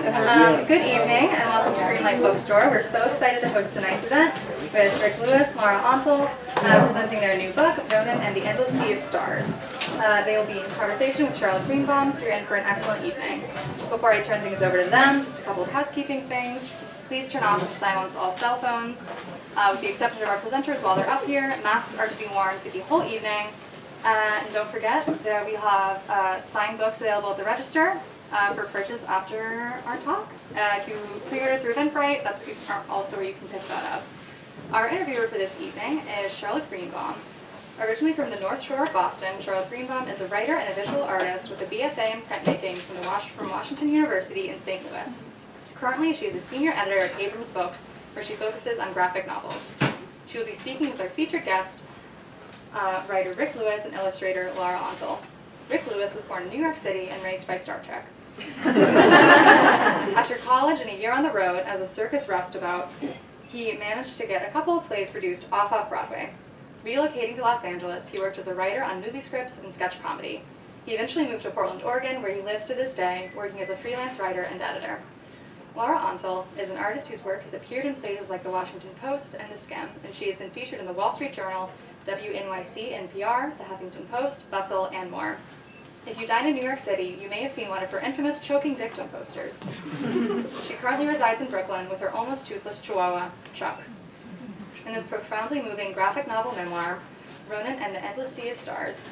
Good evening and welcome to Greenlight Bookstore. We're so excited to host tonight's event with Louis, Lara Antal, presenting their new book, Ronan and the Endless Sea of Stars. They will be in conversation with Charlotte Greenbaum, so you're in for an excellent evening. Before I turn things over to them, just a couple of housekeeping things. Please turn off and silence all cell phones. With the exception of our presenters while they're up here, masks are to be worn for the whole evening. And don't forget that we have signed books available at the register for purchase after our talk. If you pre-order through Eventbrite, that's also where you can pick that up. Our interviewer for this evening is Charlotte Greenbaum. Originally from the North Shore of Boston, Charlotte Greenbaum is a writer and a visual artist with a BFA in printmaking from Washington University in St. Louis. Currently, she is a senior editor at Abrams Books, where she focuses on graphic novels. She will be speaking with our featured guest, writer Rick Lewis and illustrator Lara Antal. Rick Lewis was born in New York City and raised by Star Trek. After college and a year on the road as a circus roustabout, he managed to get a couple of plays produced off-Broadway. Relocating to Los Angeles, he worked as a writer on movie scripts and sketch comedy. He eventually moved to Portland, Oregon, where he lives to this day, working as a freelance writer and editor. Lara Antal is an artist whose work has appeared in places like the Washington Post and The Skim, and she has been featured in the Wall Street Journal, WNYC, NPR, The Huffington Post, Bustle, and more. If you dine in New York City, you may have seen one of her infamous choking victim posters. She currently resides in Brooklyn with her almost toothless chihuahua, Chuck. In this profoundly moving graphic novel memoir, Ronan and the Endless Sea of Stars,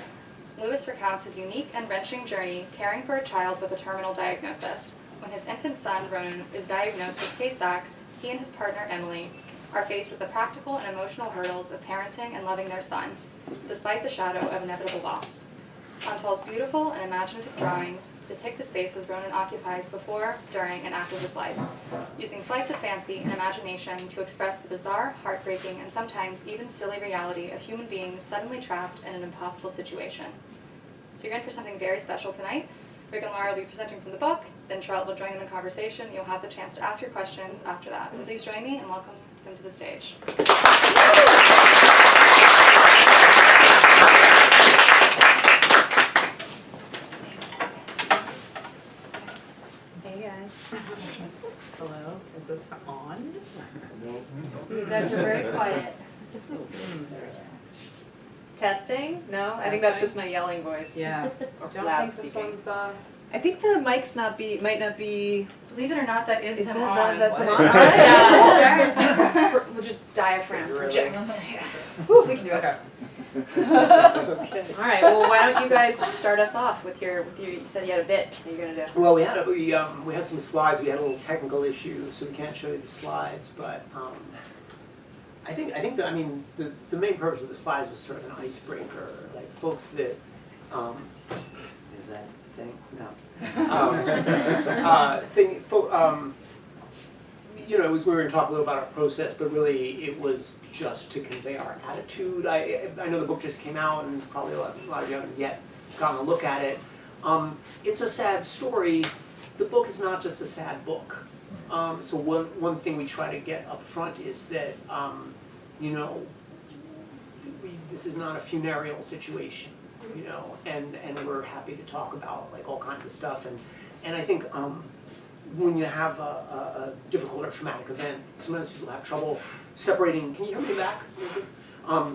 Lewis recounts his unique and wrenching journey caring for a child with a terminal diagnosis. When his infant son, Ronan, is diagnosed with Tay-Sachs, he and his partner, Emily, are faced with the practical and emotional hurdles of parenting and loving their son, despite the shadow of inevitable loss. Antal's beautiful and imaginative drawings depict the spaces Ronan occupies before, during, and after his life, using flights of fancy and imagination to express the bizarre, heartbreaking, and sometimes even silly reality of human beings suddenly trapped in an impossible situation. So you're in for something very special tonight. Rick and Lara will be presenting from the book, then Charlotte will join them in conversation. You'll have the chance to ask your questions after that. So please join me and welcome them to the stage. Hello, is this on? You guys are very quiet. Testing? No, I think that's just my yelling voice. Yeah. Or Don't loud think this speaking. one's, I think the mic's might not be. believe it or not, that is him that on. that's him What? on? All right. Yeah. We'll just diaphragm project. Whew, we can do it. Okay. All right. Well, why don't you guys start us off with your? You said you had a bit that you're gonna do. Well, we had some slides. We had a little technical issue, so we can't show you the slides. But I think that the main purpose of the slides was sort of an icebreaker, like folks that is that a thing? No. It was we were going to talk a little about our process, but really it was just to convey our attitude. I know the book just came out, and probably a lot of you haven't yet gotten a look at it. It's a sad story. The book is not just a sad book. So one thing we try to get up front is that this is not a funereal situation, and we're happy to talk about like all kinds of stuff. And I think when you have a difficult or traumatic event, sometimes people have trouble separating. Can you hear me back?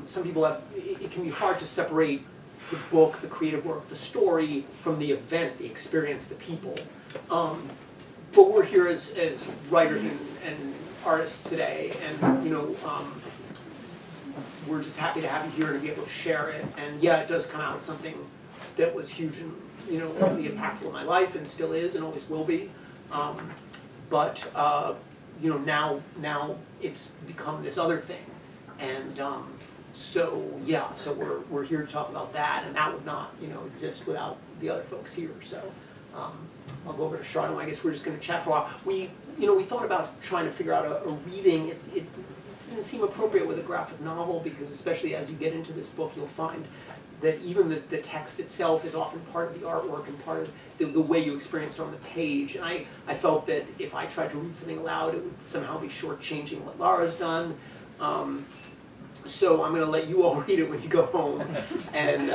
Some people it can be hard to separate the book, the creative work, the story from the event, the experience, the people. But we're here as writers and artists today, and we're just happy to have you here to be able to share it. And yeah, it does come out as something that was huge and really impactful in my life, and still is, and always will be. But now it's become this other thing, and so we're here to talk about that, and that would not exist without the other folks here. So I'll go over to Charlotte. I guess we're just going to chat for a while. We thought about trying to figure out a reading. It didn't seem appropriate with a graphic novel, because especially as you get into this book, you'll find that even the text itself is often part of the artwork and part of the way you experience it on the page. And I felt that if I tried to read something aloud, it would somehow be shortchanging what Lara's done. So I'm going to let you all read it when you go home, and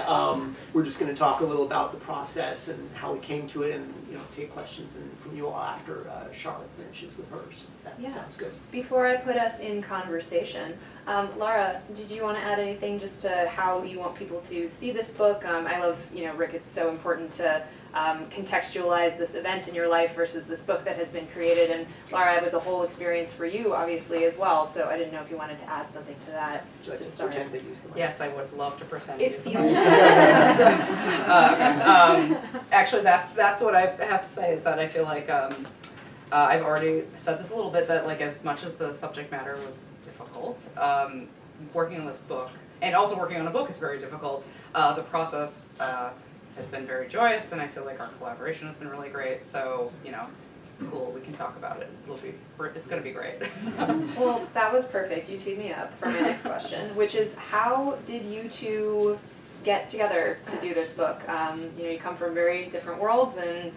we're just going to talk a little about the process and how we came to it, and take questions from you all after Charlotte finishes with hers. If that sounds good. Before I put us in conversation, Lara, did you want to add anything just to how you want people to see this book? I love, Rick, it's so important to contextualize this event in your life versus this book that has been created. And Lara, it was a whole experience for you, obviously, as well. So I didn't know if you wanted to add something to that So I to just start. pretend to use the mic. Yes, I would love to pretend. It to use the feels mic. Actually, that's what I have to say, is that I feel like I've already said this a little bit, that like as much as the subject matter was difficult, working on this book and also working on a book is very difficult. The process has been very joyous, and I feel like our collaboration has been really great. So it's cool. We can talk about it. It's going to be great. Well, that was perfect. You teed me up for my next question, which is, how did you two get together to do this book? You come from very different worlds, and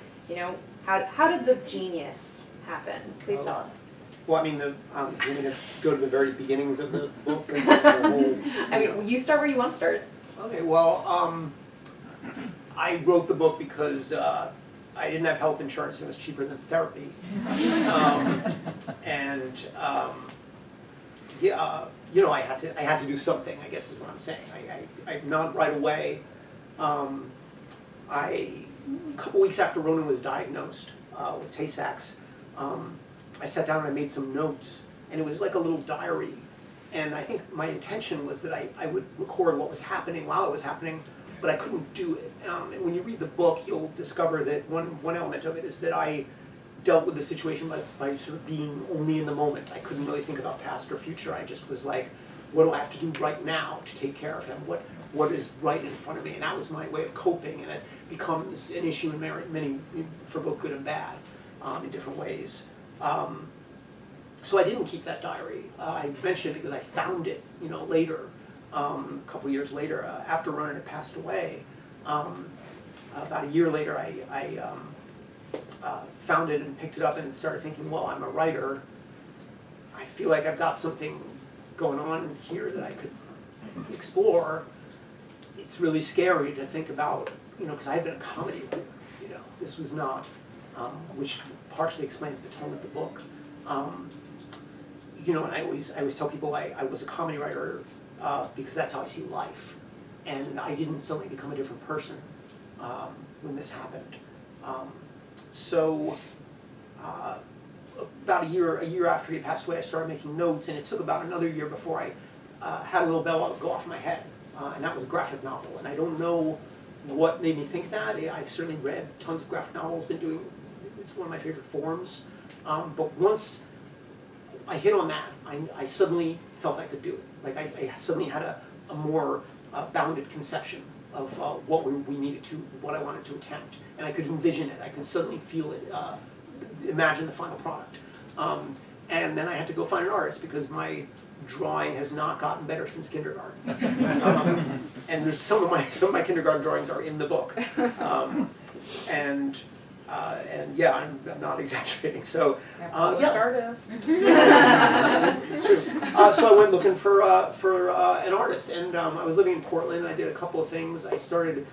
how did the genius happen? Please tell us. Well, I mean, we're going to go to the very beginnings of the book. And the whole, I mean, you start where you want to start. Okay, well, I wrote the book because I didn't have health insurance and it was cheaper than therapy. I had to do something, I guess is what I'm saying. I not right away. A couple weeks after Ronan was diagnosed with Tay-Sachs, I sat down and I made some notes, and it was like a little diary. And I think my intention was that I would record what was happening while it was happening, but I couldn't do it. And when you read the book, you'll discover that one element of it is that I dealt with the situation by sort of being only in the moment. I couldn't really think about past or future. I just was like, what do I have to do right now to take care of him? What is right in front of me? And that was my way of coping, and it becomes an issue in many, for both good and bad, in different ways. So I didn't keep that diary. I mentioned it because I found it, later, a couple years later, after Ronan had passed away. About a year later, I found it and picked it up and started thinking, well, I'm a writer. I feel like I've got something going on here that I could explore. It's really scary to think about, because I had been a comedy writer, this was not, which partially explains the tone of the book. And I always tell people I was a comedy writer because that's how I see life. And I didn't suddenly become a different person when this happened. About a year after he passed away, I started making notes, and it took about another year before I had a little bell go off in my head, and that was a graphic novel. And I don't know what made me think that. I've certainly read tons of graphic novels, it's one of my favorite forms. But once I hit on that, I suddenly felt I could do it. Like I suddenly had a more bounded conception of what we needed to, what I wanted to attempt. And I could envision it. I could suddenly feel it, imagine the final product. And then I had to go find an artist because my drawing has not gotten better since kindergarten. And there's some of my kindergarten drawings are in the book. And yeah, I'm not exaggerating. So Artist. it's true. So I went looking for an artist, and I was living in Portland. I did a couple of things. I started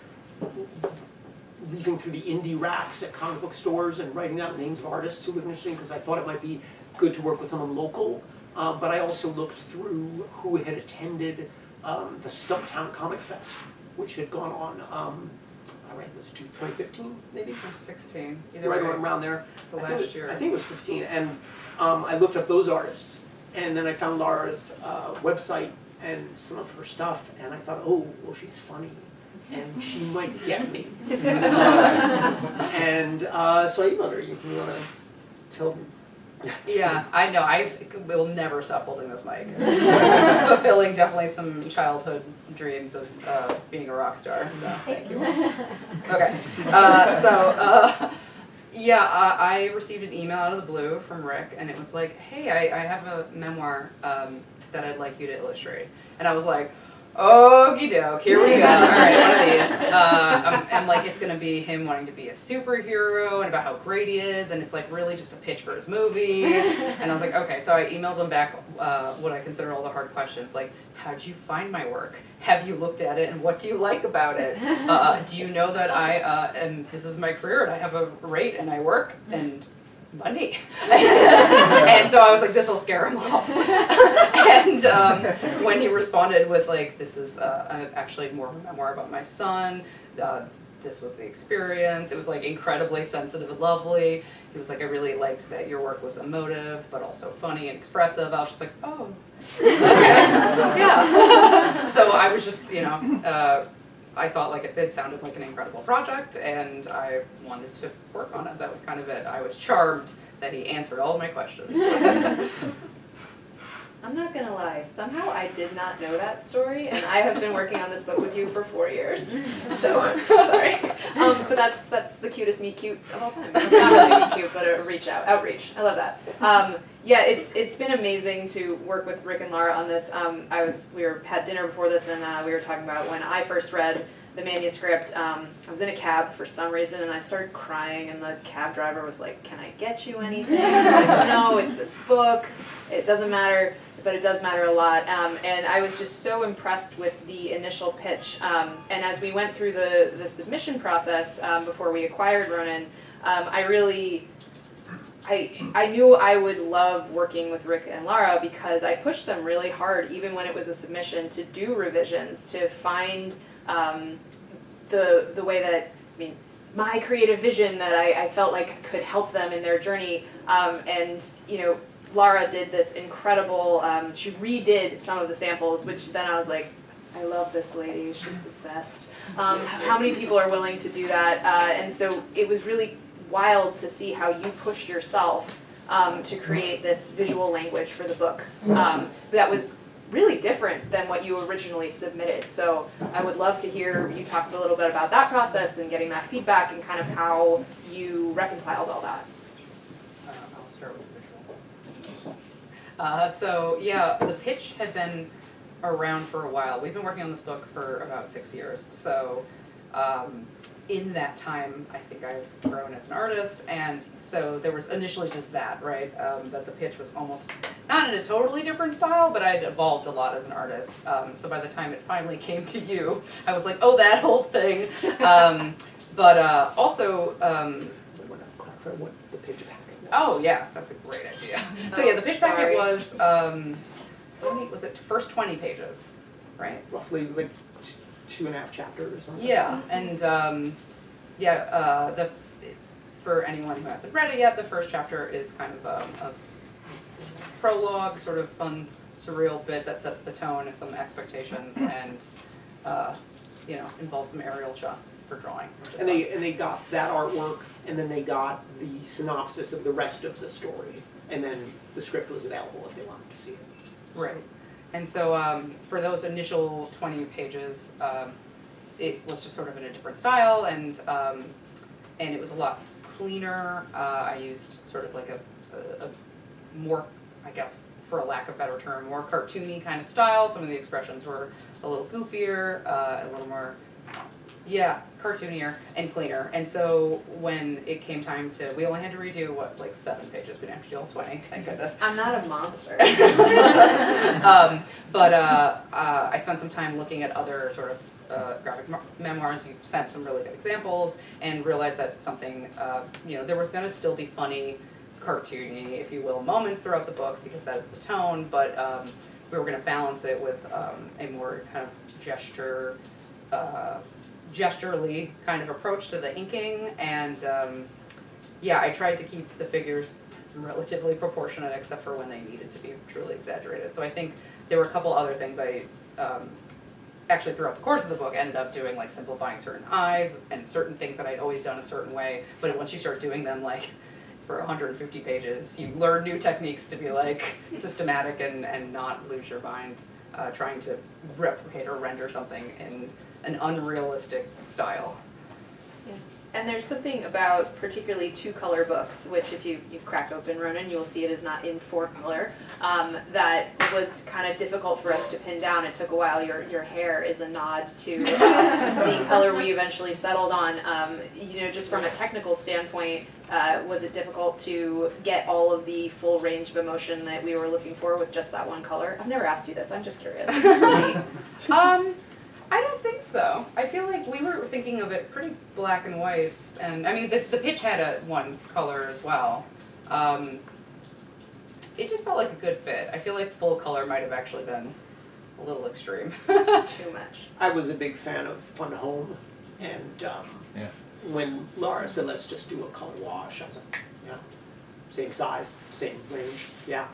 leafing through the indie racks at comic book stores and writing down the names of artists who looked interesting because I thought it might be good to work with someone local. But I also looked through who had attended the Stumptown Comic Fest, which had gone on. Was it 2015 maybe? 16. Right around there. It's the last year. I think it was 15, and I looked up those artists, and then I found Lara's website and some of her stuff, and I thought, oh, well, she's funny, and she might get me. And so I emailed her. You want to tell me? Yeah, I know. I will never stop holding this mic. It's fulfilling definitely some childhood dreams of being a rock star. So thank you. Okay. Yeah, I received an email out of the blue from Rick, and it was like, hey, I have a memoir that I'd like you to illustrate. And I was like, okie doke, here we go. All right, one of these. I'm like, it's gonna be him wanting to be a superhero and about how great he is, and it's like really just a pitch for his movie. And I was like, okay, so I emailed him back what I consider all the hard questions, like, how'd you find my work? Have you looked at it, and what do you like about it? Do you know that this is my career, and I have a rate, and I work, and money. And so I was like, this will scare him off. And when he responded with like, this is actually more of a memoir about my son, this was the experience, it was like incredibly sensitive and lovely. He was like, I really liked that your work was emotive, but also funny and expressive. I was just like, oh, okay, yeah. So I was just, I thought like it sounded like an incredible project, and I wanted to work on it. That was kind of it. I was charmed that he answered all of my questions. I'm not gonna lie, somehow I did not know that story, and I have been working on this book with you for 4 years. So, sorry. But that's the cutest meet cute of all time. Not really meet cute, but a outreach. I love that. Yeah, it's been amazing to work with Rick and Lara on this. We had dinner before this, and we were talking about when I first read the manuscript. I was in a cab for some reason, and I started crying, and the cab driver was like, "Can I get you anything?" I was like, "No, it's this book. It doesn't matter." But it does matter a lot, and I was just so impressed with the initial pitch. And as we went through the submission process before we acquired Ronan, I knew I would love working with Rick and Lara because I pushed them really hard, even when it was a submission, to do revisions, to find the way that, my creative vision that I felt like could help them in their journey. And Lara did this incredible, she redid some of the samples, which then I was like, I love this lady, she's the best. How many people are willing to do that? And so it was really wild to see how you pushed yourself to create this visual language for the book. That was really different than what you originally submitted. So I would love to hear you talk a little bit about that process and getting that feedback and kind of how you reconciled all that. I'll start with so yeah, the pitch had been around for a while. We've been working on this book for about 6 years. So in that time, I think I've grown as an artist, and so there was initially just that, right? That the pitch was almost not in a totally different style, but I'd evolved a lot as an artist. So by the time it finally came to you, I was like, oh, that whole thing. But also. We're not clarify what the pitch packet was. Oh yeah, that's a great idea. So yeah, the pitch packet was how many was it? First 20 pages, right? Roughly like 2.5 chapters or something. Yeah, and for anyone who hasn't read it yet, the first chapter is kind of a prologue, sort of fun, surreal bit that sets the tone and some expectations, and involves some aerial shots for drawing. And they got that artwork, and then they got the synopsis of the rest of the story, and then the script was available if they wanted to see it. Right. And so for those initial 20 pages, it was just sort of in a different style, and it was a lot cleaner. I used sort of like a more, I guess, for a lack of a better term, more cartoony kind of style. Some of the expressions were a little goofier, a little more, cartoonier and cleaner. And so when it came time we only had to redo, 7 pages. We didn't have to do all 20, thank goodness. I'm not a monster. But I spent some time looking at other sort of graphic memoirs. You sent some really good examples, and realized that something, there was going to still be funny, cartoony, if you will, moments throughout the book, because that is the tone, but we were going to balance it with a more kind of gesturally kind of approach to the inking, and I tried to keep the figures relatively proportionate, except for when they needed to be truly exaggerated. So I think there were a couple other things I actually throughout the course of the book ended up doing, like simplifying certain eyes and certain things that I'd always done a certain way, but once you start doing them for 150 pages, you learn new techniques to be systematic and not lose your mind trying to replicate or render something in an unrealistic style. Yeah. And there's something about particularly 2-color books, which if you crack open Ronan, you will see it is not in 4-color, that was kind of difficult for us to pin down. It took a while. Your hair is a nod to the color we eventually settled on. Just from a technical standpoint, was it difficult to get all of the full range of emotion that we were looking for with just that one color? I've never asked you this, I'm just curious. I don't think so. I feel like we were thinking of it pretty black and white, and I mean the pitch had a 1 color as well. It just felt like a good fit. I feel like full color might have actually been a little extreme. Too much. I was a big fan of Fun Home, and when Lara said, let's just do a color wash, I was like, yeah, same size, same range, yeah,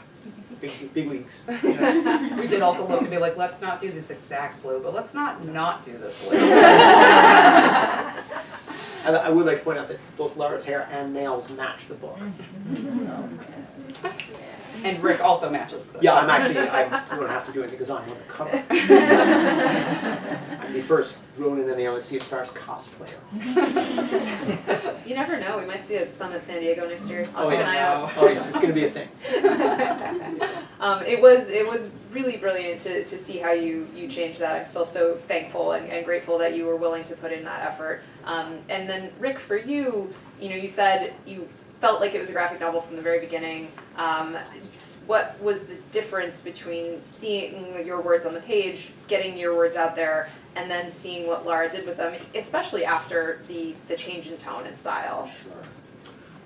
big leagues. Yeah. We did also look to be like, let's not do this exact blue, but let's not do this blue. I would like to point out that both Lara's hair and nails match the book. So. And Rick also matches the Yeah, I don't have to do anything because I'm on the cover. I'm the first Ronan and the Other Sea of Stars cosplayer. You never know, we might see it at Summit San Diego next year. I'll Oh keep yeah. an eye out. Oh yeah, it's going to be a thing. It was really brilliant to see how you changed that. I'm still so thankful and grateful that you were willing to put in that effort. And then Rick, for you, you said you felt like it was a graphic novel from the very beginning. What was the difference between seeing your words on the page, getting your words out there, and then seeing what Lara did with them, especially after the change in tone and style?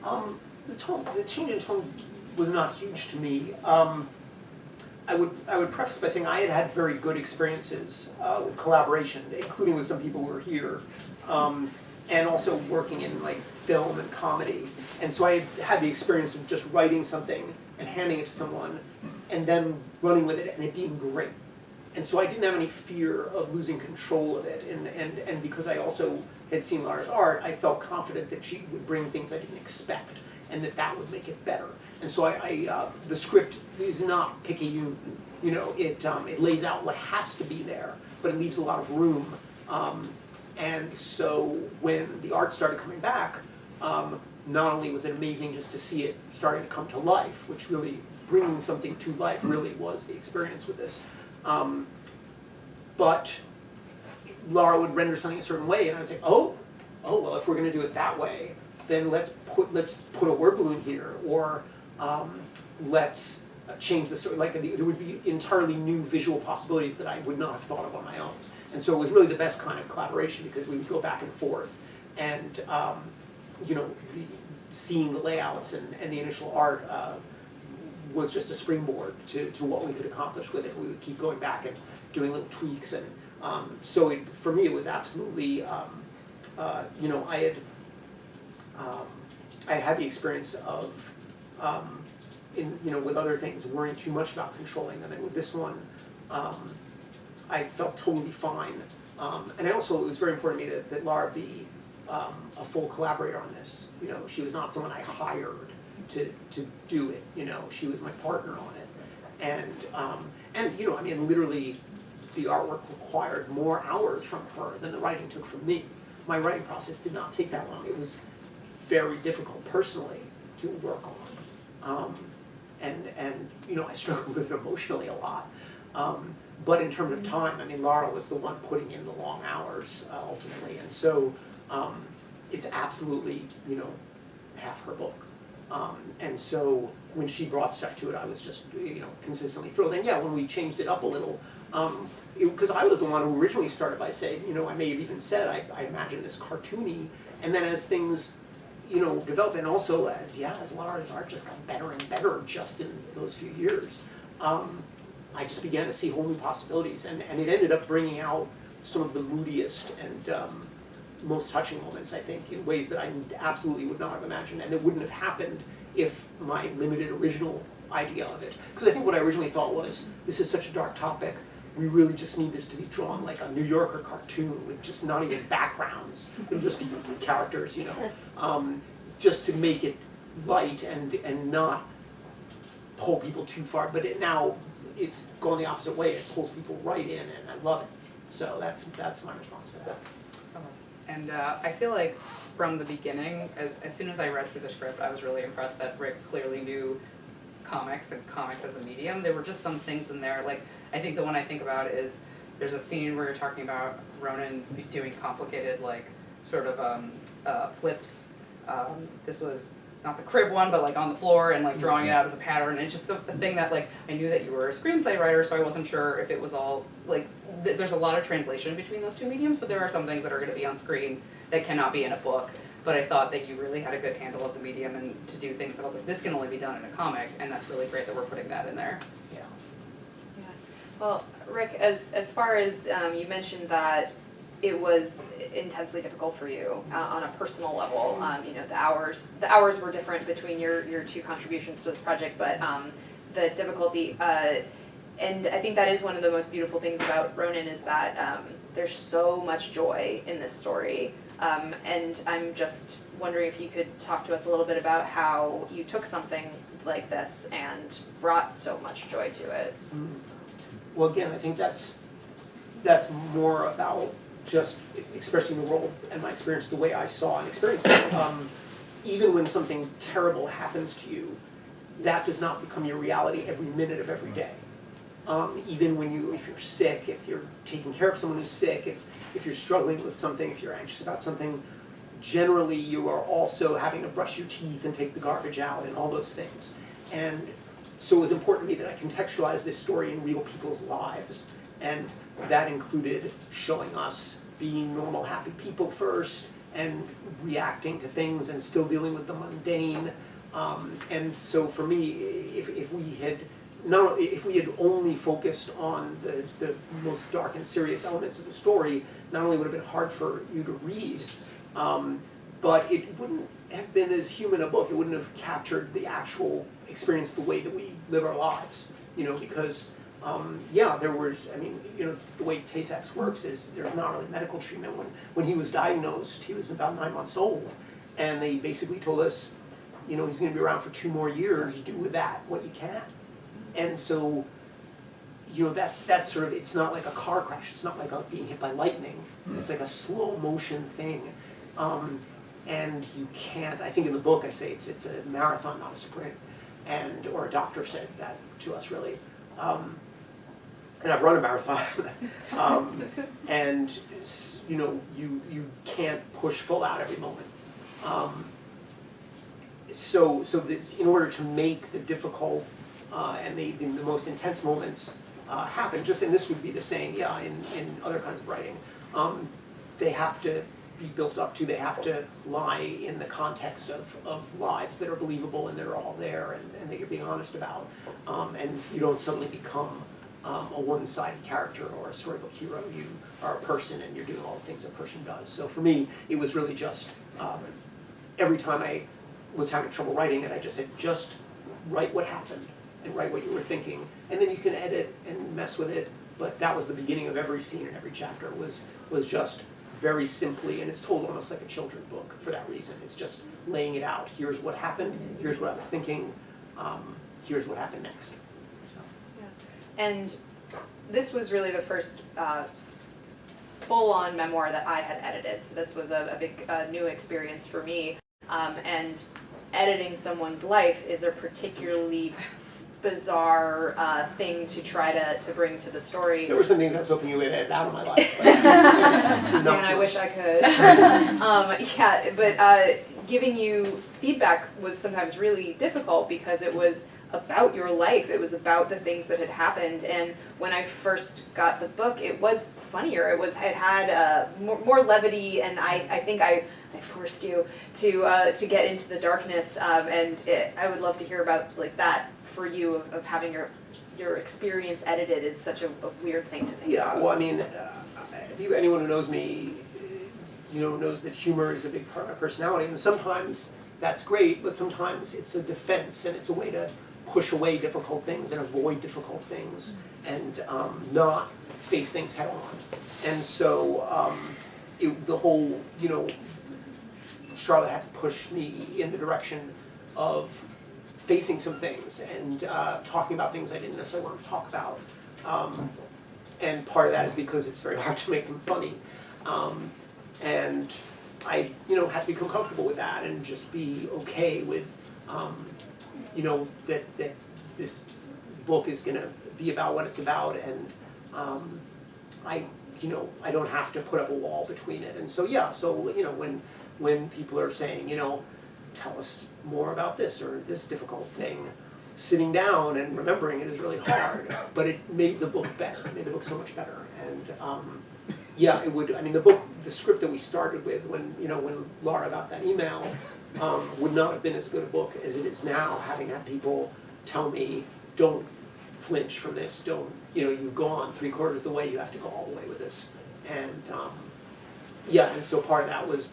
Sure. The change in tone was not huge to me. I would preface by saying I had very good experiences with collaboration, including with some people who were here, and also working in like film and comedy. And so I had the experience of just writing something and handing it to someone, and then running with it and it being great. And so I didn't have any fear of losing control of it. And because I also had seen Lara's art, I felt confident that she would bring things I didn't expect, and that would make it better. And so the script is not picky. It lays out what has to be there, but it leaves a lot of room. And so when the art started coming back, not only was it amazing just to see it starting to come to life, which really, bringing something to life really was the experience with this. But Lara would render something a certain way, and I would say, oh, well, if we're going to do it that way, then let's put a word balloon here, or let's change the story. Like there would be entirely new visual possibilities that I would not have thought of on my own. And so it was really the best kind of collaboration because we would go back and forth, and seeing the layouts and the initial art was just a springboard to what we could accomplish with it. We would keep going back and doing little tweaks, and so for me it was absolutely, I had the experience of, with other things, worrying too much about controlling them, and with this one, I felt totally fine. And it was very important to me that Lara be a full collaborator on this. She was not someone I hired to do it. She was my partner on it. And literally, the artwork required more hours from her than the writing took from me. My writing process did not take that long. It was very difficult personally to work on. I struggled with it emotionally a lot. But in terms of time, Lara was the one putting in the long hours ultimately, and so it's absolutely half her book. And so when she brought stuff to it, I was just consistently thrilled. And yeah, when we changed it up a little, because I was the one who originally started by saying, I may have even said I imagined this cartoony, and then as things developed, and also as Lara's art just got better and better just in those few years. I just began to see whole new possibilities, and it ended up bringing out some of the moodiest and most touching moments, I think, in ways that I absolutely would not have imagined, and it wouldn't have happened if my limited original idea of it. Because I think what I originally thought was, this is such a dark topic, we really just need this to be drawn like a New Yorker cartoon with just not even backgrounds. It'll just be characters, just to make it light and not pull people too far. But now it's going the opposite way. It pulls people right in, and I love it. So that's my response to that. And I feel like from the beginning, as soon as I read through the script, I was really impressed that Rick clearly knew comics and comics as a medium. There were just some things in there, like, I think the one I think about is, there's a scene where you're talking about Ronan doing complicated, like, sort of flips. This was not the crib one, but like on the floor and like drawing it out as a pattern. And it's just a thing that like, I knew that you were a screenplay writer, so I wasn't sure if it was all, like, there's a lot of translation between those two mediums, but there are some things that are gonna be on screen that cannot be in a book. But I thought that you really had a good handle of the medium and to do things that I was like, this can only be done in a comic, and that's really great that we're putting that in there. Yeah. Yeah. Well, Rick, as far as you mentioned that it was intensely difficult for you on a personal level. You know, the hours were different between your two contributions to this project, but the difficulty, and I think that is one of the most beautiful things about Ronan is that there's so much joy in this story. And I'm just wondering if you could talk to us a little bit about how you took something like this and brought so much joy to it. Well, again, I think that's more about just expressing the world and my experience the way I saw and experienced it. Even when something terrible happens to you, that does not become your reality every minute of every day. Even when if you're sick, if you're taking care of someone who's sick, if you're struggling with something, if you're anxious about something, generally you are also having to brush your teeth and take the garbage out and all those things. And so it was important to me that I contextualize this story in real people's lives. And that included showing us being normal, happy people first, and reacting to things and still dealing with the mundane. And so for me, if we had only focused on the most dark and serious elements of the story, not only would it have been hard for you to read, but it wouldn't have been as human a book. It wouldn't have captured the actual experience the way that we live our lives, you know, because there was, I mean, you know, the way Tay-Sachs works is there's not really medical treatment. When he was diagnosed, he was about 9 months old, and they basically told us, you know, he's going to be around for 2 more years, do with that what you can. And so, you know, that's sort of, it's not like a car crash, it's not like being hit by lightning, it's like a slow motion thing. And you can't, I think in the book I say it's a marathon, not a sprint, or a doctor said that to us really. And I've run a marathon, and you know, you can't push full out every moment. So that in order to make the difficult and the most intense moments happen, and this would be the same, in other kinds of writing, they have to be built up to, they have to lie in the context of lives that are believable and that are all there and that you're being honest about. And you don't suddenly become a one-sided character or a storybook hero. You are a person and you're doing all the things a person does. So for me, it was really just, every time I was having trouble writing it, I just said, just write what happened and write what you were thinking. And then you can edit and mess with it, but that was the beginning of every scene and every chapter was just very simply, and it's told almost like a children's book for that reason. It's just laying it out. Here's what happened, here's what I was thinking, here's what happened next. So. Yeah. And this was really the first full-on memoir that I had edited, so this was a big new experience for me. And editing someone's life is a particularly bizarre thing to try to bring to the story. There were some things I was hoping you would edit out of my life. But Man, I wish I could. But giving you feedback was sometimes really difficult because it was about your life. It was about the things that had happened. And when I first got the book, it was funnier. It had more levity, and I think I forced you to get into the darkness. And I would love to hear about like that for you of having your experience edited is such a weird thing to think about. Yeah, well, I mean, anyone who knows me, you know, knows that humor is a big part of my personality, and sometimes that's great, but sometimes it's a defense and it's a way to push away difficult things and avoid difficult things and not face things head on. And so the whole, you know, Charlotte had to push me in the direction of facing some things and talking about things I didn't necessarily want to talk about. And part of that is because it's very hard to make them funny. And I had to become comfortable with that and just be okay with, that this book is gonna be about what it's about, and I don't have to put up a wall between it. And so when people are saying, tell us more about this or this difficult thing, sitting down and remembering it is really hard, but it made the book better. It made the book so much better. And it would. I mean, the script that we started with when Lara got that email would not have been as good a book as it is now, having had people tell me, don't flinch from this, don't, you've gone 3/4 of the way, you have to go all the way with this. And and so part of that was,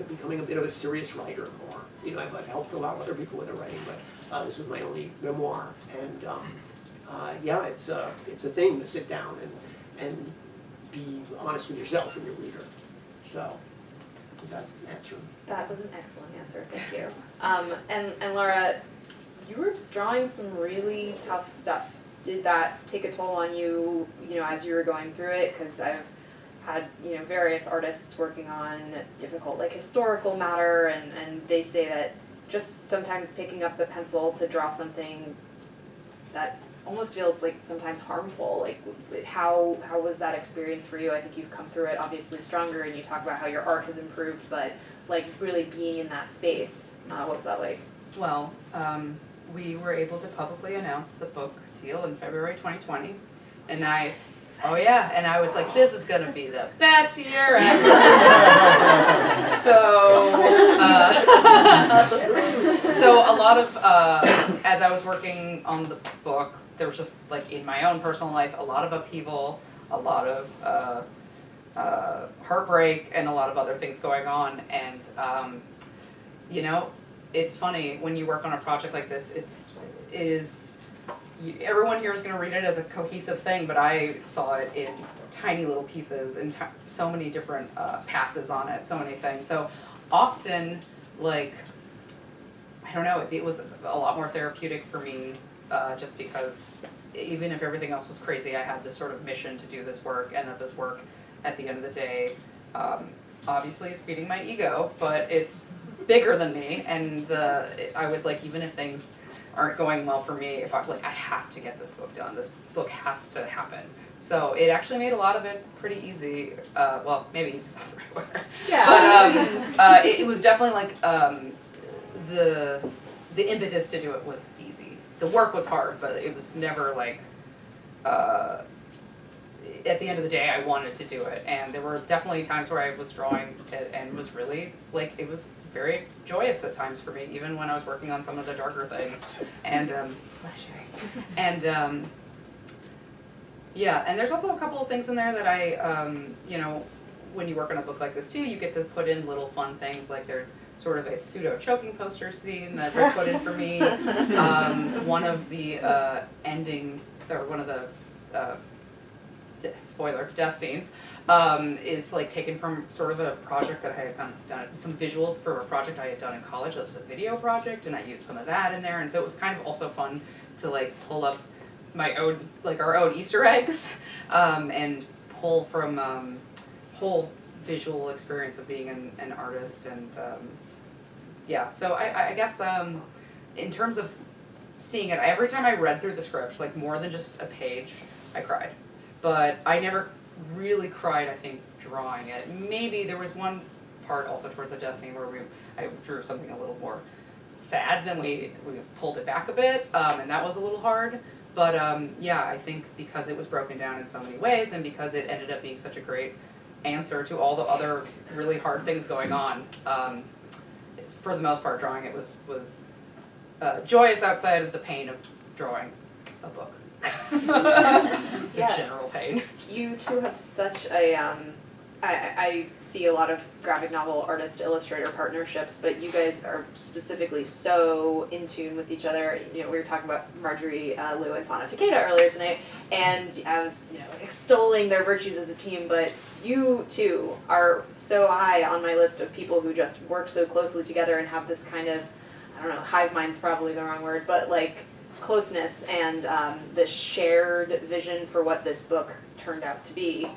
becoming a bit of a serious writer more. I've helped a lot of other people with their writing, but this was my only memoir. And it's a thing to sit down and be honest with yourself and your reader. So, does that answer? That was an excellent answer, thank you. And Lara, you were drawing some really tough stuff. Did that take a toll on you, as you were going through it? Because I've had, various artists working on difficult, historical matter, and they say that just sometimes picking up the pencil to draw something that almost feels sometimes harmful. How was that experience for you? I think you've come through it obviously stronger, and you talk about how your art has improved, but really being in that space, what was that like? Well, we were able to publicly announce the book deal in February 2020, and I was like, this is gonna be the best year ever. So a lot of, as I was working on the book, there was just in my own personal life, a lot of upheaval, a lot of heartbreak, and a lot of other things going on. And it's funny when you work on a project like this. Everyone here is going to read it as a cohesive thing, but I saw it in tiny little pieces and so many different passes on it, so many things. So often, I don't know, it was a lot more therapeutic for me, just because even if everything else was crazy, I had this sort of mission to do this work, and that this work, at the end of the day, obviously is feeding my ego, but it's bigger than me, and I was like, even if things aren't going well for me, if I have to get this book done. This book has to happen. So it actually made a lot of it pretty easy. Well, maybe easy is not the right word. Yeah. But it was definitely the impetus to do it was easy. The work was hard, but it was never at the end of the day, I wanted to do it. And there were definitely times where I was drawing it and was really, it was very joyous at times for me, even when I was working on some of the darker things. And, and there's also a couple of things in there that I, when you work on a book like this too, you get to put in little fun things, there's sort of a pseudo choking poster scene that Rick put in for me. One of the ending, or one of the spoiler, death scenes, is taken from sort of a project that I had kind of done, some visuals for a project I had done in college. That was a video project, and I used some of that in there, and so it was kind of also fun to pull up my own, our own Easter eggs, and pull from whole visual experience of being an artist. And so I guess in terms of seeing it, every time I read through the script, more than just a page, I cried. But I never really cried, I think, drawing it. Maybe there was one part also towards the death scene where I drew something a little more sad, then we pulled it back a bit, and that was a little hard. But I think because it was broken down in so many ways, and because it ended up being such a great answer to all the other really hard things going on, for the most part, drawing it was joyous outside of the pain of drawing a book. The general pain. You two have such a, I see a lot of graphic novel artist illustrator partnerships, but you guys are specifically so in tune with each other. We were talking about Marjorie, Lou, and Sana Takeda earlier tonight, and I was extolling their virtues as a team, but you two are so high on my list of people who just work so closely together and have this kind of, I don't know, hive mind's probably the wrong word, but closeness and the shared vision for what this book turned out to be.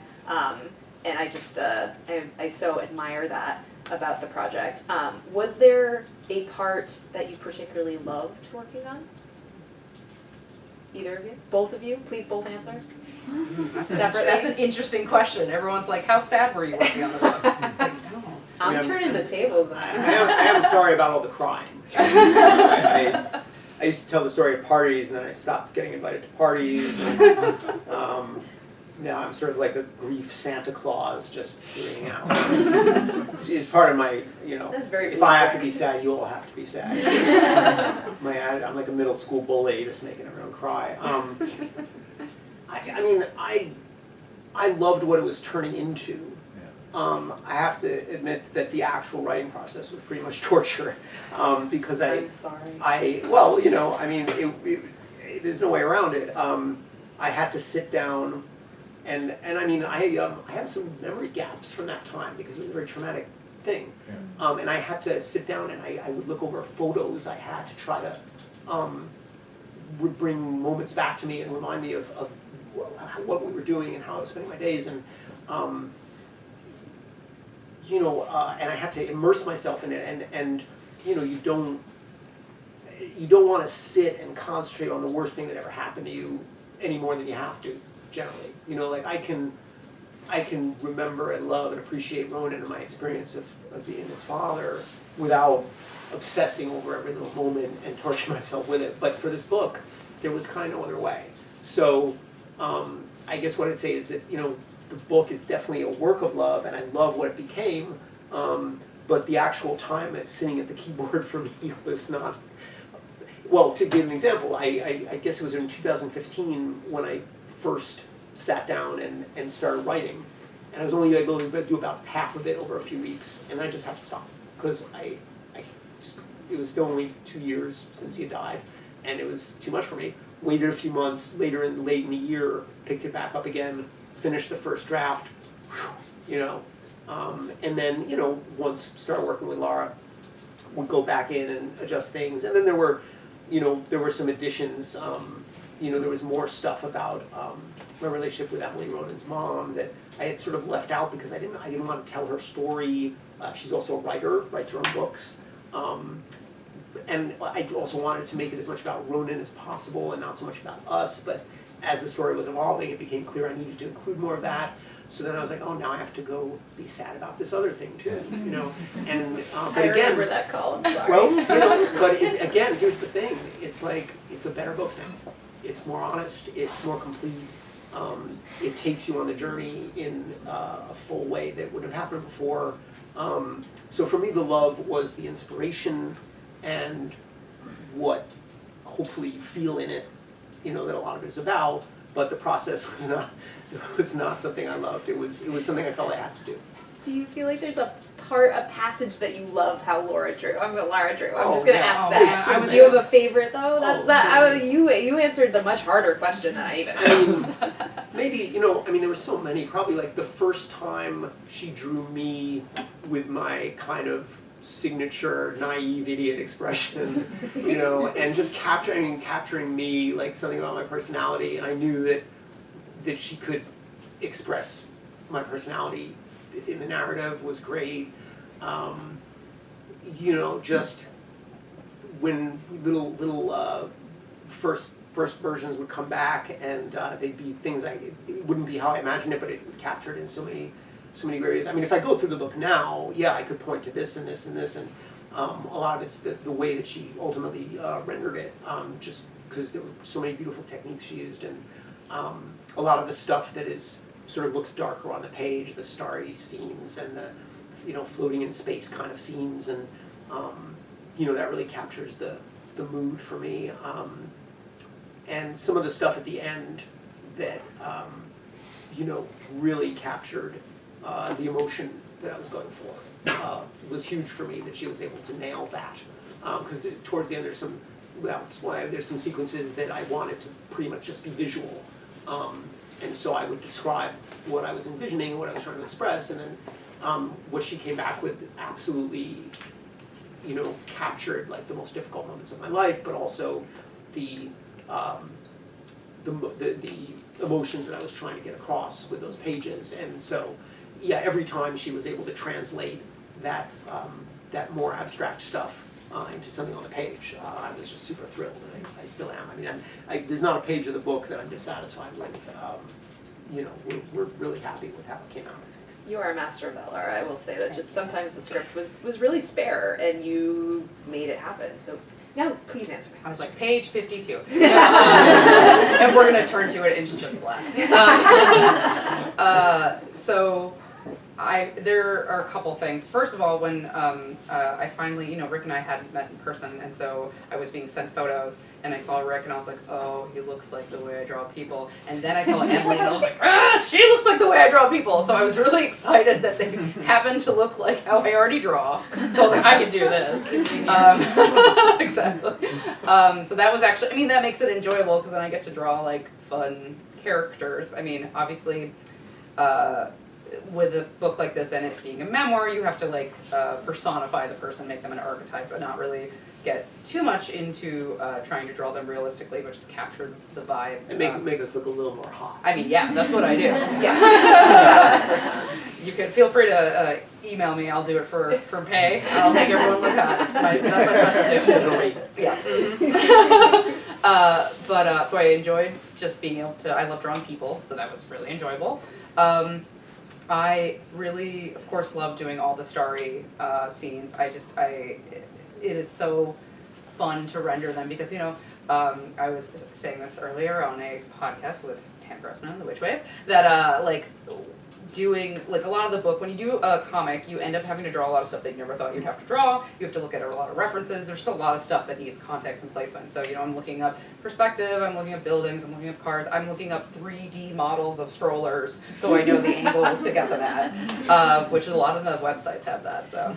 and I just, I so admire that about the project. Was there a part that you particularly loved working on? Either of you? Both of you? Please both answer. That's an interesting question. Everyone's like, how sad were you working on the book? It's like, no. I'm Yeah. turning the tables. I am sorry about all the crying. I used to tell the story at parties, and then I stopped getting invited to parties. And, now I'm sort of like a grief Santa Claus, just figuring out. It's part of my, That's very if I have to be sad, you all have to be sad. I'm like a middle school bully, just making everyone cry. I loved what it was turning into. I have to admit that the actual writing process was pretty much torture, because I'm sorry. there's no way around it. I had to sit down, and I have some memory gaps from that time because it was a very traumatic thing, and I had to sit down and I would look over photos I had to try to would bring moments back to me and remind me of what we were doing and how I was spending my days, and and I had to immerse myself in it, and you don't want to sit and concentrate on the worst thing that ever happened to you any more than you have to, generally. Like I can remember and love and appreciate Ronan and my experience of being his father without obsessing over every little moment and torturing myself with it. But for this book, there was kind of no other way. So I guess what I'd say is that, the book is definitely a work of love, and I love what it became, but the actual time sitting at the keyboard for me was not. Well, to give an example, I guess it was in 2015 when I first sat down and started writing, and I was only able to do about half of it over a few weeks, and I just had to stop, because it was still only 2 years since he had died, and it was too much for me. Waited a few months, late in the year, picked it back up again, finished the first draft, and then, once started working with Lara, would go back in and adjust things, and then there were some additions, there was more stuff about my relationship with Emily, Ronan's mom, that I had sort of left out because I didn't want to tell her story. She's also a writer, writes her own books, and I also wanted to make it as much about Ronan as possible and not so much about us, but as the story was evolving, it became clear I needed to include more of that. So then I was like, oh, now I have to go be sad about this other thing too, And but I again, remember that call. I'm sorry. well, but again, here's the thing: it's like it's a better book now. It's more honest. It's more complete. It takes you on the journey in a full way that wouldn't have happened before. So for me, the love was the inspiration and what hopefully you feel in it. That a lot of it is about, but the process was not something I loved. It was something I felt I had to do. Do you feel like there's a passage that you love how Lara drew? I'm just gonna ask that. Do you have a favorite though? You answered the much harder question than I even asked. Maybe there were so many. Probably like the first time she drew me with my kind of signature naive idiot expression, and just capturing me, like something about my personality, and I knew that she could express my personality in the narrative was great. Just when little first versions would come back, and they'd be things it wouldn't be how I imagined it, but it would capture it in so many areas. I mean, if I go through the book now, I could point to this and this and this, and a lot of it's the way that she ultimately rendered it, just because there were so many beautiful techniques she used, and a lot of the stuff that is sort of looks darker on the page, the starry scenes and the floating in space kind of scenes, and that really captures the mood for me, and some of the stuff at the end that really captured the emotion that I was going for. Was huge for me that she was able to nail that, because towards the end there's some sequences that I wanted to pretty much just be visual, and so I would describe what I was envisioning, what I was trying to express, and then what she came back with absolutely captured like the most difficult moments of my life, but also the emotions that I was trying to get across with those pages. And so yeah, every time she was able to translate that, that more abstract stuff into something on the page, I was just super thrilled, and I still am. I mean, there's not a page of the book that I'm dissatisfied with. You know, we're really happy with how it came out, I think. You are a master of that, Lara. I will say that just sometimes the script was really spare, and you made it happen. So now, please answer my I was question. like, page 52. And we're going to turn to it and it's just black. So there are a couple things. First of all, when I finally, Rick and I hadn't met in person, and so I was being sent photos, and I saw Rick, and I was like, oh, he looks like the way I draw people. And then I saw Emily, and I was like, she looks like the way I draw people. So I was really excited that they happened to look like how I already draw. So I was like, I can do this. Exactly. So that was actually, that makes it enjoyable, because then I get to draw like fun characters. I mean, obviously, with a book like this and it being a memoir, you have to like personify the person, make them an archetype, but not really get too much into trying to draw them realistically, but just capture the vibe. And make us look a little more hot. I mean, yeah, that's what I do. Yes. You can feel free to email me. I'll do it for pay. I'll make everyone look hot. That's my specialty. Yeah. So I enjoyed just being able to. I love drawing people, so that was really enjoyable. I really, of course, love doing all the starry scenes. It is so fun to render them because, I was saying this earlier on a podcast with Tam Grossman and the Witch Wave, that doing, like, a lot of the book, when you do a comic, you end up having to draw a lot of stuff that you never thought you'd have to draw. You have to look at a lot of references. There's just a lot of stuff that needs context and placement. So, I'm looking up perspective, I'm looking up buildings, I'm looking up cars, I'm looking up 3D models of strollers so I know the angles to get them at, which a lot of the websites have that, so.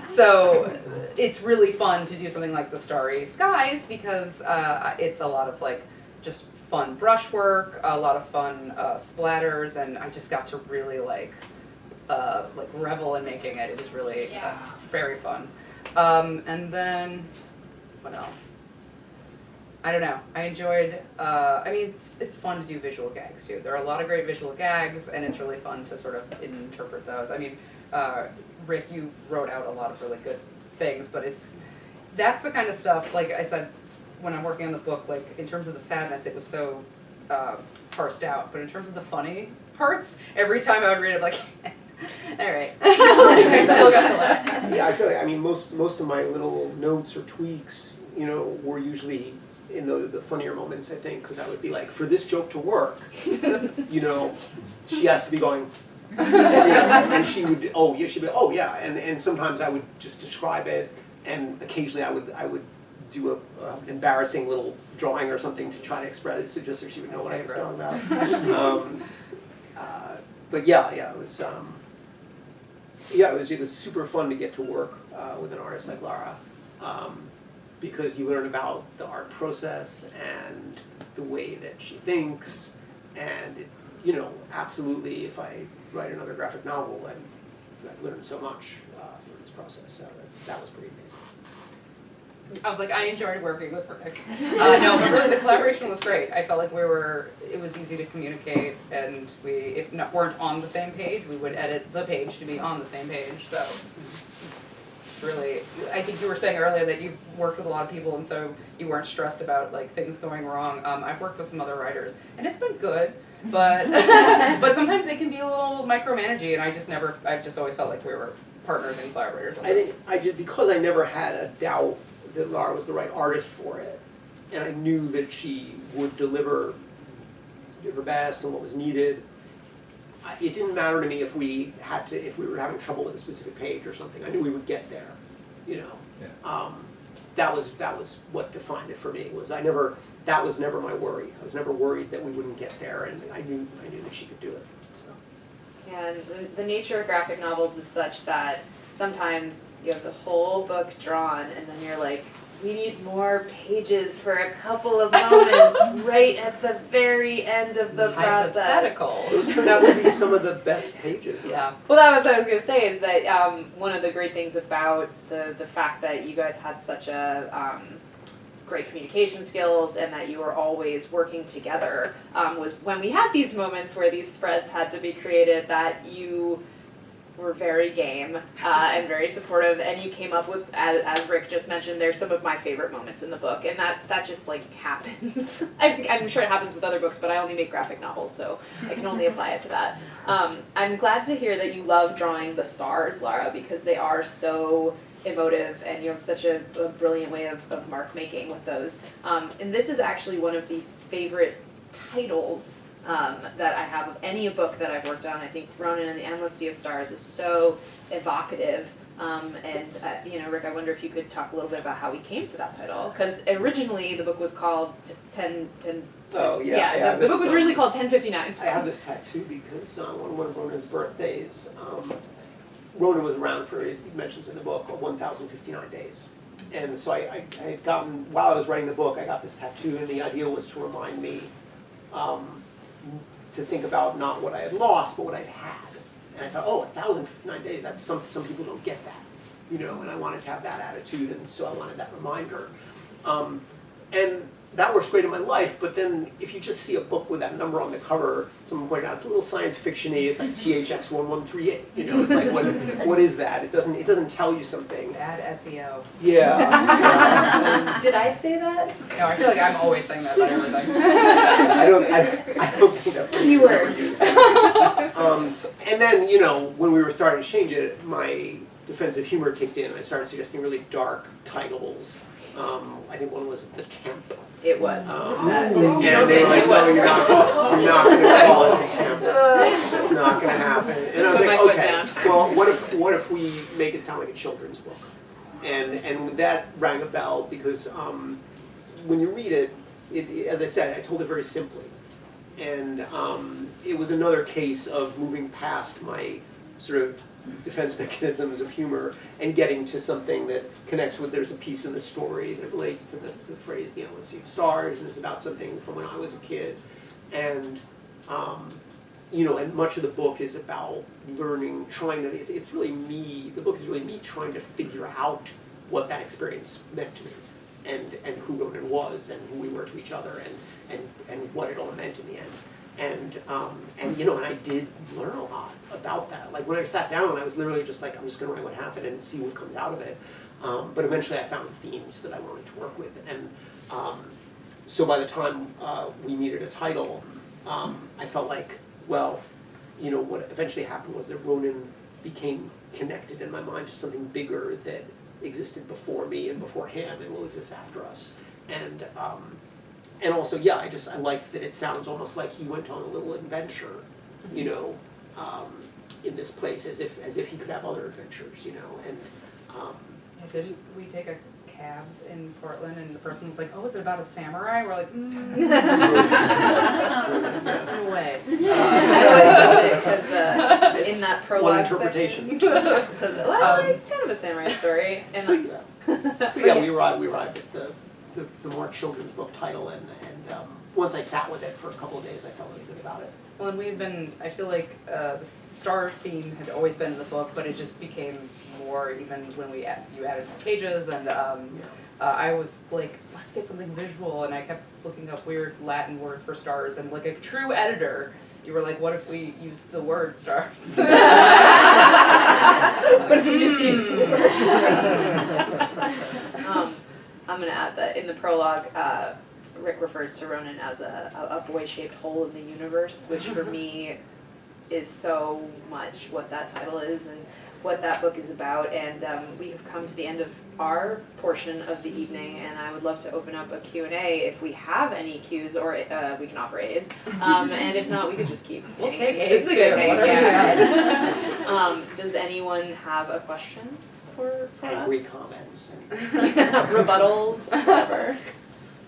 So it's really fun to do something like the Starry Skies because it's a lot of, like, just fun brushwork, a lot of fun splatters, and I just got to really like revel in making it. It was really very fun. And then what else? I don't know. I enjoyed. It's fun to do visual gags too. There are a lot of great visual gags, and it's really fun to sort of interpret those. Rick, you wrote out a lot of really good things, but that's the kind of stuff. Like I said, when I'm working on the book, like in terms of the sadness, it was so parsed out. But in terms of the funny parts, every time I would read it, like, all right, I still got to laugh. Yeah, I feel like most of my little notes or tweaks, were usually in the funnier moments. I think because I would be like, for this joke to work, she has to be going. And she would, she'd be, and sometimes I would just describe it, and occasionally I would do an embarrassing little drawing or something to try to express it, just so she would know what I was talking about. But it was super fun to get to work with an artist like Lara, because you learn about the art process and the way that she thinks, and absolutely, if I write another graphic novel, I've learned so much through this process. So that was pretty amazing. I was like, I enjoyed working with Rick. No, but really the collaboration was great. I felt like it was easy to communicate, and if weren't on the same page, we would edit the page to be on the same page. So it's really, I think you were saying earlier that you've worked with a lot of people, and so you weren't stressed about like things going wrong. I've worked with some other writers, and it's been good. But but sometimes they can be a little micromanaging, and I've just always felt like we were partners and collaborators. Because I never had a doubt that Lara was the right artist for it, and I knew that she would deliver her best and what was needed. It didn't matter to me if we were having trouble with a specific page or something. I knew we would get there, Yeah. That was what defined it for me. That was never my worry. I was never worried that we wouldn't get there, and I knew that she could do it. So. Yeah, and the nature of graphic novels is such that sometimes you have the whole book drawn, and then you're like, we need more pages for a couple of moments right at the very end of the process. Hypothetical. Those turned out to be some of the best pages. Yeah. Well, that was what I was going to say, is that one of the great things about the fact that you guys had such a great communication skills and that you were always working together, was when we had these moments where these spreads had to be created, that you were very game and very supportive, and you came up with, as Rick just mentioned, there's some of my favorite moments in the book, and that just like happens. I'm sure it happens with other books, but I only make graphic novels, so I can only apply it to that. I'm glad to hear that you love drawing the stars, Lara, because they are so emotive, and you have such a brilliant way of mark making with those. And this is actually one of the favorite titles that I have of any book that I've worked on. I think Ronan and the Endless Sea of Stars is so evocative. And Rick, I wonder if you could talk a little bit about how we came to that title, because originally the book was called 10. Oh yeah. The book was originally called 1059. I have this tattoo because on one of Ronan's birthdays, Ronan was around for, he mentions in the book, 1,059 days. And so I had gotten, while I was writing the book, I got this tattoo, and the idea was to remind me to think about not what I had lost, but what I'd had. And I thought, 1,059 days, that's some people don't get that, and I wanted to have that attitude, and so I wanted that reminder. And that works great in my life, but then if you just see a book with that number on the cover, someone pointed out, it's a little science fiction-y, it's like THX 1138, it's like, what is that? It doesn't tell you something. Bad SEO. Yeah. Did I say that? No, I feel like I'm always saying that about everything. I don't think that Keywords. And then, when we were starting to change it, my defense of humor kicked in, and I started suggesting really dark titles. I think one was The Temp. It was. And they were like, no, you're not going to call it The Temp. It's not going to happen. And I was like, okay, well, what if we make it sound like a children's book? And that rang a bell, because when you read it, as I said, I told it very simply. And it was another case of moving past my sort of defense mechanisms of humor and getting to something that connects with, there's a piece in the story that relates to the phrase the endless sea of stars, and it's about something from when I was a kid. And and much of the book is about learning, it's really me, the book is really me trying to figure out what that experience meant to me, and who Ronan was, and who we were to each other, and what it all meant in the end. And I did learn a lot about that. Like when I sat down, I was literally just like, I'm just going to write what happened and see what comes out of it. But eventually I found themes that I wanted to work with. And so by the time we needed a title, I felt like, well, what eventually happened was that Ronan became connected in my mind to something bigger that existed before me and before him and will exist after us. And also, I like that it sounds almost like he went on a little adventure, in this place, as if he could have other adventures, and. Didn't we take a cab in Portland, and the person was like, "Oh, is it about a samurai?" We're like, No way. I always loved it because in that prologue One interpretation. section, it's kind of a samurai story. And So we arrived at the more children's book title, and once I sat with it for a couple of days, I felt really good about it. Well, and I feel like the star theme had always been in the book, but it just became more even when you added more pages, and I was like, let's get something visual, and I kept looking up weird Latin words for stars, and like a true editor, you were like, what if we use the word stars? What if you just use the word? I'm going to add that in the prologue, Rick refers to Ronan as a boy-shaped hole in the universe, which for me is so much what that title is and what that book is about. And we have come to the end of our portion of the evening, and I would love to open up a Q&A if we have any Qs, or we can offer As. And if not, we could just keep. We'll take A's This is a good too, thing, yeah. Does anyone have a question for Angry us? comments. Rebuttals, whatever.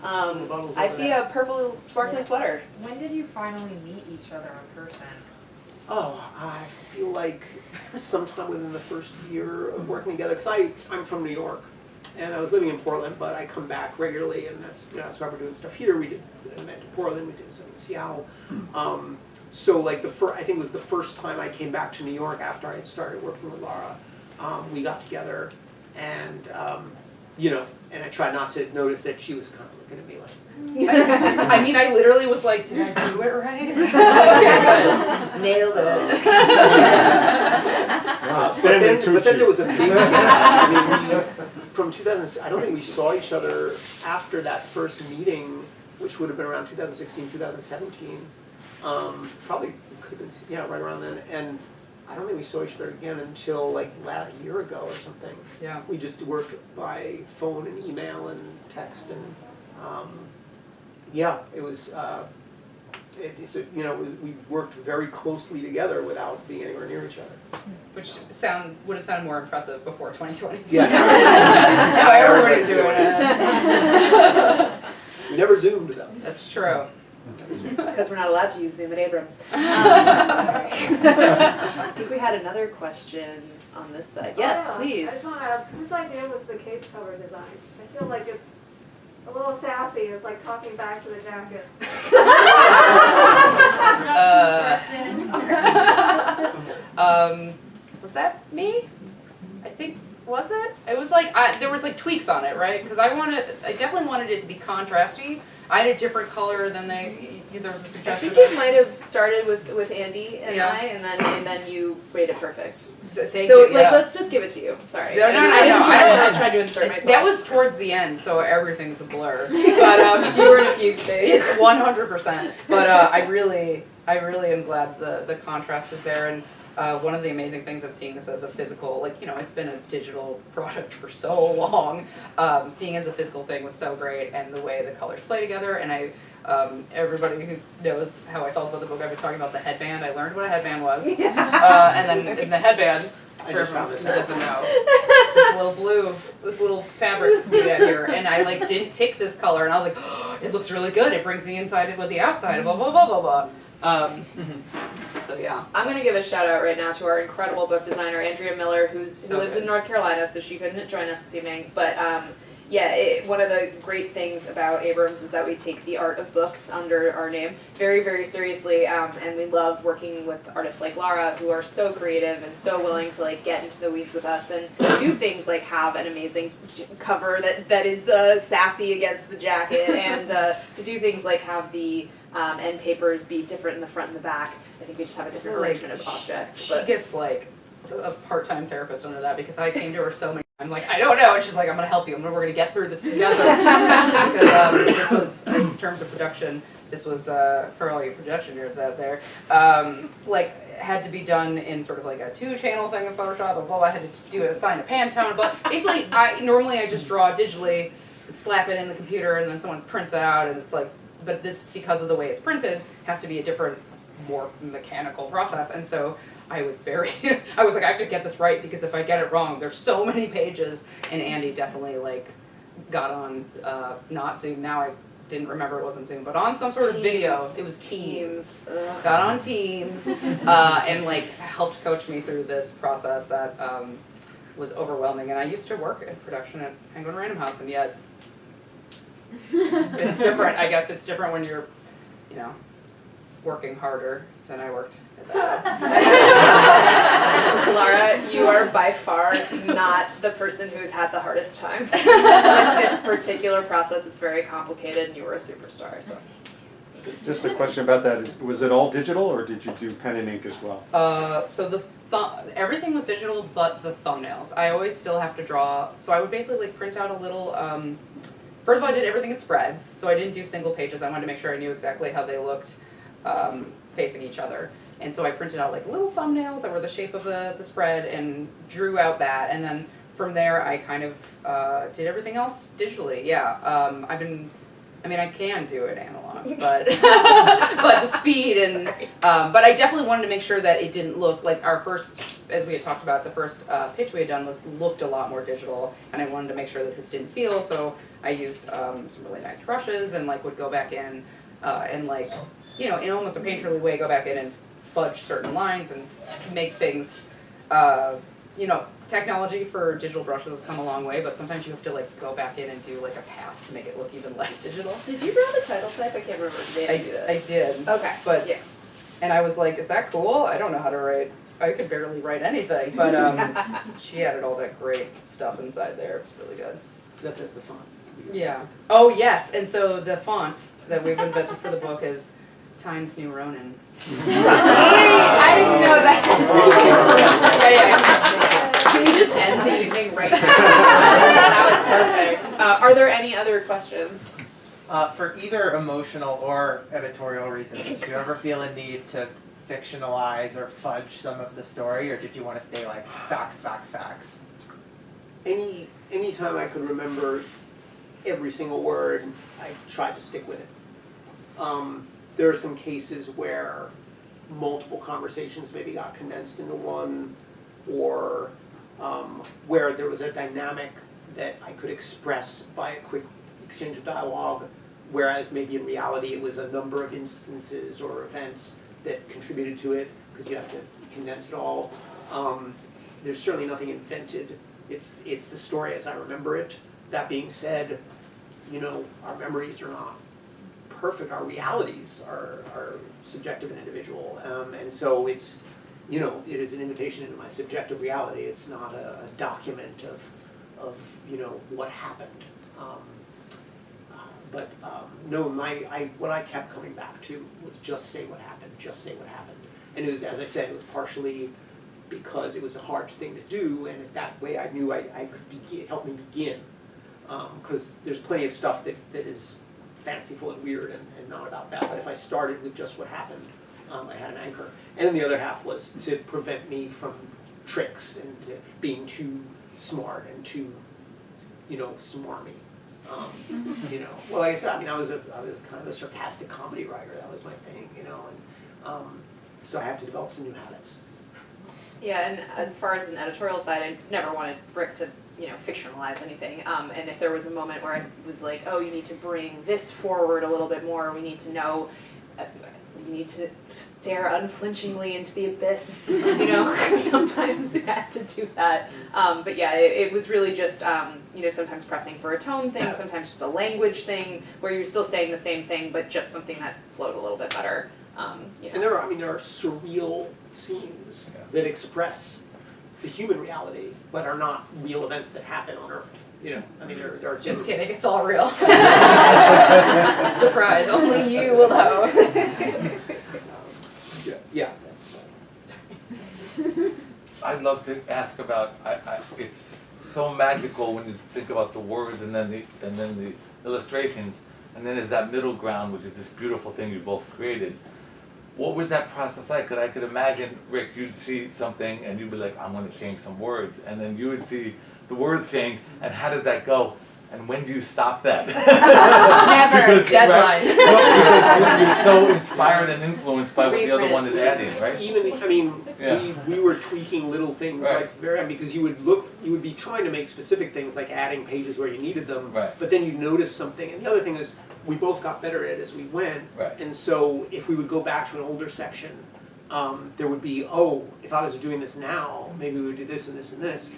Rebuttals I over see there. a purple sparkly sweater. When did you finally meet each other in person? Oh, I feel like sometime within the first year of working together, because I'm from New York, and I was living in Portland, but I come back regularly, and that's why we're doing stuff here. We did an event in Portland, we did something in Seattle. So like I think it was the first time I came back to New York after I had started working with Lara. We got together, and and I tried not to notice that she was kind of looking at me like, I mean, I literally was like, did I do it right? Okay, good. Nailed it. but then there was a big gap. I mean, from 2000, I don't think we saw each other after that first meeting, which would have been around 2016, 2017. Probably could have been, yeah, right around then. And I don't think we saw each other again until like a year ago or something. Yeah. We just worked by phone and email and text, and yeah, it was. You know, we worked very closely together without being anywhere near each other. Which would have sounded more impressive before 2020. Yeah. Now everybody's doing it. We never Zoomed though. That's true. Because we're not allowed to use Zoom at Abrams. I think we had another question on this side. Yes, I please. just want to ask, whose idea was the case cover design? I feel like it's a little sassy. It's like talking back to the jacket. Was that me? I think, was it? It was like, there was like tweaks on it, right? Because I definitely wanted it to be contrasty. I had a different color than there was a I suggestion. think it might have started with Andy and Yeah. and then you made it perfect. Thank So you, like yeah. let's just give it to you. Sorry. No, no, no, I didn't no, try I- I tried to insert myself. That was towards the end, so everything's a blur. But you were in a fugue state. it's 100%. But I really am glad the contrast is there. And one of the amazing things of seeing this as a physical, like, you know, it's been a digital product for so long. Seeing it as a physical thing was so great, and the way the colors play together. And everybody who knows how I felt about the book, I've been talking about the headband. I learned what a headband was. And then in the headband, I for just everyone found this who out. doesn't know, it's this little blue, this little fabric doodad here, and I like didn't pick this color, and I was like, oh, it looks really good. It brings the inside in with the outside. Blah blah blah blah blah. So yeah. I'm going to give a shout out right now to our incredible book designer, Andrea Miller, who lives in North Carolina, so she couldn't join us this evening. But yeah, one of the great things about Abrams is that we take the art of books under our name very, very seriously, and we love working with artists like Lara, who are so creative and so willing to like get into the weeds with us and do things like have an amazing cover that is sassy against the jacket, and to do things like have the end papers be different in the front and the back. I think we just have a different arrangement of objects. She gets like a part-time therapist under that, because I came to her so many times like, I don't know, and she's like, I'm gonna help you. We're gonna get through this together. Especially because this was, in terms of production, this was for all you production nerds out there, like had to be done in sort of like a 2-channel thing in Photoshop, blah, blah, blah. I had to assign a Pantone, but basically normally I just draw digitally, slap it in the computer, and then someone prints it out, and it's like, but this, because of the way it's printed, has to be a different, more mechanical process. And so I was I was like, I have to get this right, because if I get it wrong, there's so many pages. And Andy definitely like got on, not Zoom, now I didn't remember it wasn't Zoom, but on some sort of video. It was Teams. Got on Teams, and like helped coach me through this process that was overwhelming. And I used to work in production at Penguin Random House, and yet it's different. I guess it's different when you're, you know, working harder than I worked at that. Lara, you are by far not the person who's had the hardest time with this particular process. It's very complicated, and you were a superstar. So. Just a question about that. Was it all digital, or did you do pen and ink as well? So everything was digital, but the thumbnails. I always still have to draw. So I would basically like print out a little. First of all, I did everything in spreads, so I didn't do single pages. I wanted to make sure I knew exactly how they looked facing each other. And so I printed out like little thumbnails that were the shape of the spread and drew out that. And then from there, I kind of did everything else digitally. Yeah, I can do it analog, but but the speed and but I definitely wanted to make sure that it didn't look like our first, as we had talked about, the first pitch we had done looked a lot more digital, and I wanted to make sure that this didn't feel. So I used some really nice brushes and like would go back in and like, you know, in almost a painterly way, go back in and fudge certain lines and make things. You know, technology for digital brushes has come a long way, but sometimes you have to like go back in and do like a pass to make it look even less digital. Did you draw the title type? I can't remember. Did you do that? I did. Okay. But yeah. And I was like, is that cool? I don't know how to write. I could barely write anything, but she added all that great stuff inside there. It was really good. Is that the font? Yeah. Oh, yes, and so the font that we've invented for the book is Times New Ronan. I didn't know that. Yeah. Can we just end the evening right now? That was perfect. Are there any other questions? For either emotional or editorial reasons, do you ever feel a need to fictionalize or fudge some of the story, or did you want to stay like facts, facts, facts? Any time I could remember every single word, I tried to stick with it. There are some cases where multiple conversations maybe got condensed into one, or where there was a dynamic that I could express by a quick exchange of dialogue, whereas maybe in reality it was a number of instances or events that contributed to it, because you have to condense it all. There's certainly nothing invented. It's the story as I remember it. That being said, you know, our memories are not perfect. Our realities are subjective and individual, and so it's, you know, it is an invitation into my subjective reality. It's not a document of you know, what happened. No, what I kept coming back to was just say what happened, just say what happened. And it was, as I said, it was partially because it was a hard thing to do, and if that way I knew I could help me begin. Because there's plenty of stuff that is fanciful and weird and not about that, but if I started with just what happened, I had an anchor. And then the other half was to prevent me from tricks and to being too smart and too, you know, smarmy. You know, well, like I said, I mean, I was kind of a sarcastic comedy writer. That was my thing, you know, and so I had to develop some new habits. Yeah, and as far as an editorial side, I never wanted Rick to, you know, fictionalize anything. And if there was a moment where I was like, oh, you need to bring this forward a little bit more, we need to know, we need to stare unflinchingly into the abyss, you know, sometimes I had to do that. But yeah, it was really just, you know, sometimes pressing for a tone thing, sometimes just a language thing, where you're still saying the same thing, but just something that flowed a little bit better. You know. And there are surreal scenes that express the human reality, but are not real events that happen on Earth. You know, I mean, there are Just kidding, it's all real. Surprise, only you will know. Yeah, that's. I'd love to ask about, it's so magical when you think about the words and then the illustrations, and then there's that middle ground, which is this beautiful thing you both created. What was that process like? Because I could imagine, Rick, you'd see something and you'd be like, I'm going to change some words, and then you would see the words change, and how does that go? And when do you stop that? Never, deadline. Right? No, you're so inspired and influenced by what the other one is adding, right? Even, I mean, Yeah. we were tweaking little things Right. like very, because you would be trying to make specific things like adding pages where you needed them, Right. but then you notice something. And the other thing is, we both got better at it as we went. Right. And so if we would go back to an older section, there would be, oh, if I was doing this now, maybe we would do this and this and this.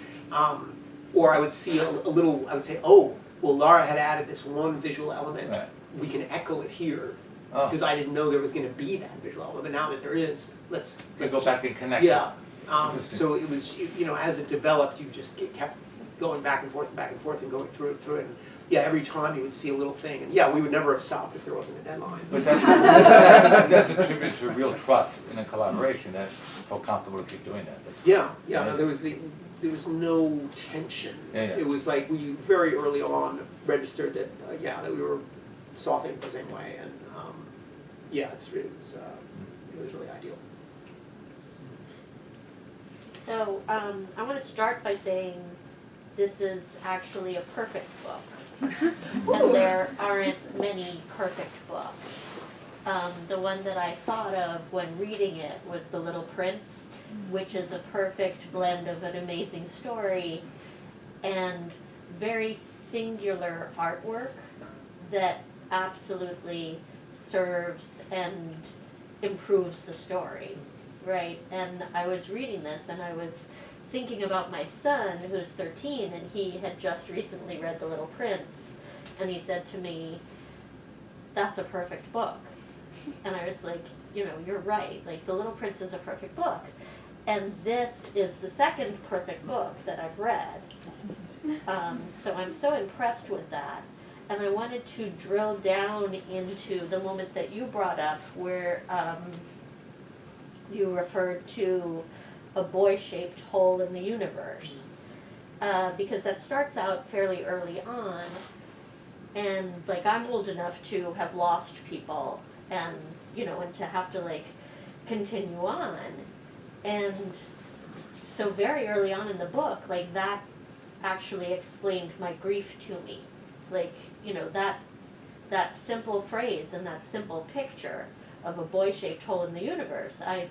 Or I would see a little, I would say, oh, well, Lara had added this one visual element. Right. We can echo it here. Oh. Because I didn't know there was going to be that visual element, but now that there is, let's You go just, back and connect. yeah. Interesting. So it was, you know, as it developed, you just kept going back and forth and going through it, and yeah, every time you would see a little thing, and yeah, we would never have stopped if there wasn't a deadline. But that's a tribute to real trust in a collaboration, that you felt comfortable to keep doing that. That's Yeah, no, amazing. there was no tension. Yeah. It was like we very early on registered that, that we saw things the same way, and it was really ideal. So I want to start by saying this is actually a perfect book, and there aren't many perfect books. The one that I thought of when reading it was The Little Prince, which is a perfect blend of an amazing story and very singular artwork that absolutely serves and improves the story, right? And I was reading this and I was thinking about my son, who's 13, and he had just recently read The Little Prince, and he said to me, that's a perfect book. And I was like, you know, you're right, like The Little Prince is a perfect book. And this is the second perfect book that I've read. So I'm so impressed with that. And I wanted to drill down into the moment that you brought up where you referred to a boy-shaped hole in the universe. Because that starts out fairly early on, and like I'm old enough to have lost people and, you know, and to have to like continue on. And so very early on in the book, like that actually explained my grief to me. Like, you know, that simple phrase and that simple picture of a boy-shaped hole in the universe, I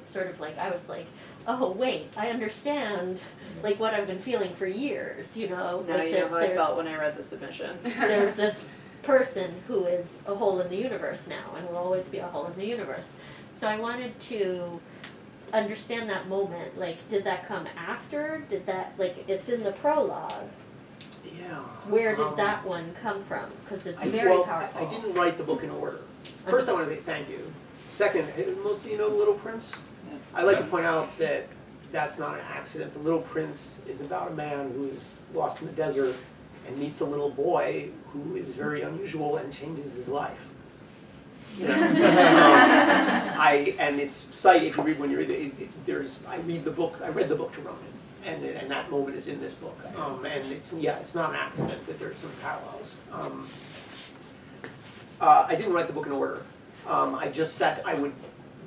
was like, oh wait, I understand like what I've been feeling for years, you know. Now like you know how I there's- felt when I read the submission. There's this person who is a hole in the universe now and will always be a hole in the universe. So I wanted to understand that moment. Like, did that come after? Did that, like, it's in the prologue. Yeah. Where did that one come from? Because it's very Well, powerful. I didn't write the book in order. First, I want to say thank you. Second, most of you know The Little Prince? I like to point out that that's not an accident. The Little Prince is about a man who is lost in the desert and meets a little boy who is very unusual and changes his life. You know? And it's sight, if you read, when you read it, I read the book, I read the book to Ronan, and that moment is in this book. And it's not an accident that there's some parallels. I didn't write the book in order. I just sat, I would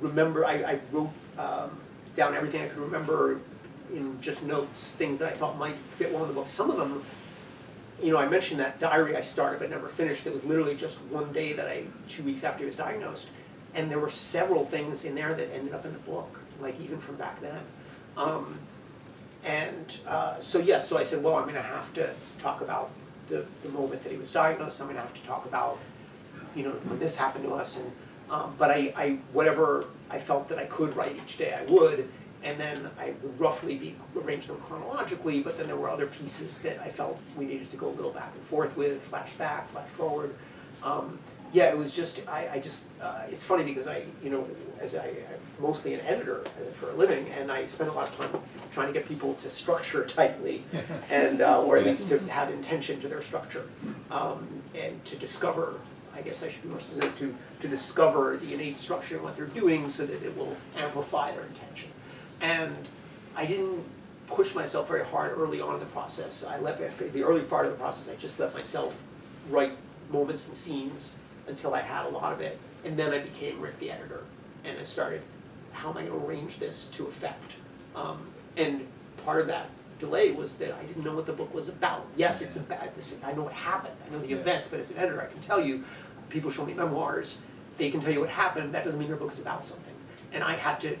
remember, I wrote down everything I could remember in just notes, things that I thought might fit well in the book. Some of them, you know, I mentioned that diary I started but never finished. That was literally just one day 2 weeks after he was diagnosed. And there were several things in there that ended up in the book, like even from back then. So I said, well, I'm gonna have to talk about the moment that he was diagnosed. I'm gonna have to talk about, you know, when this happened to us. And but I whatever I felt that I could write each day, I would. And then I would roughly arrange them chronologically, but then there were other pieces that I felt we needed to go a little back and forth with, flash back, flash forward. It was just, it's funny because I'm mostly an editor for a living, and I spend a lot of time trying to get people to structure tightly, and or at least to have intention to their structure, and to discover, I guess I should be more specific, to discover the innate structure and what they're doing so that it will amplify their intention. And I didn't push myself very hard early on in the process. The early part of the process, I just let myself write moments and scenes until I had a lot of it. And then I became Rick the editor. And I started, how am I going to arrange this to effect? And part of that delay was that I didn't know what the book was about. Yes, I know what happened. I know the events, but as an editor, I can tell you, people show me memoirs, they can tell you what happened. That doesn't mean their book is about something. And I had to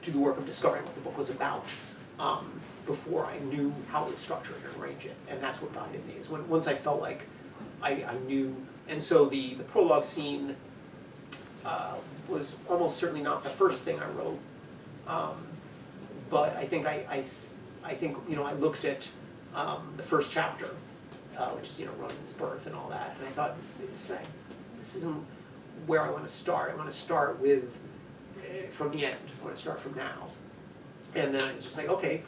do the work of discovering what the book was about before I knew how to structure it and arrange it. And that's what guided me, is once I felt like I knew. And so the prologue scene was almost certainly not the first thing I wrote. But I think I looked at the first chapter, which is Ronan's birth and all that, and I thought, this isn't where I want to start. I want to start with from the end. I want to start from now. And then I was just like, okay,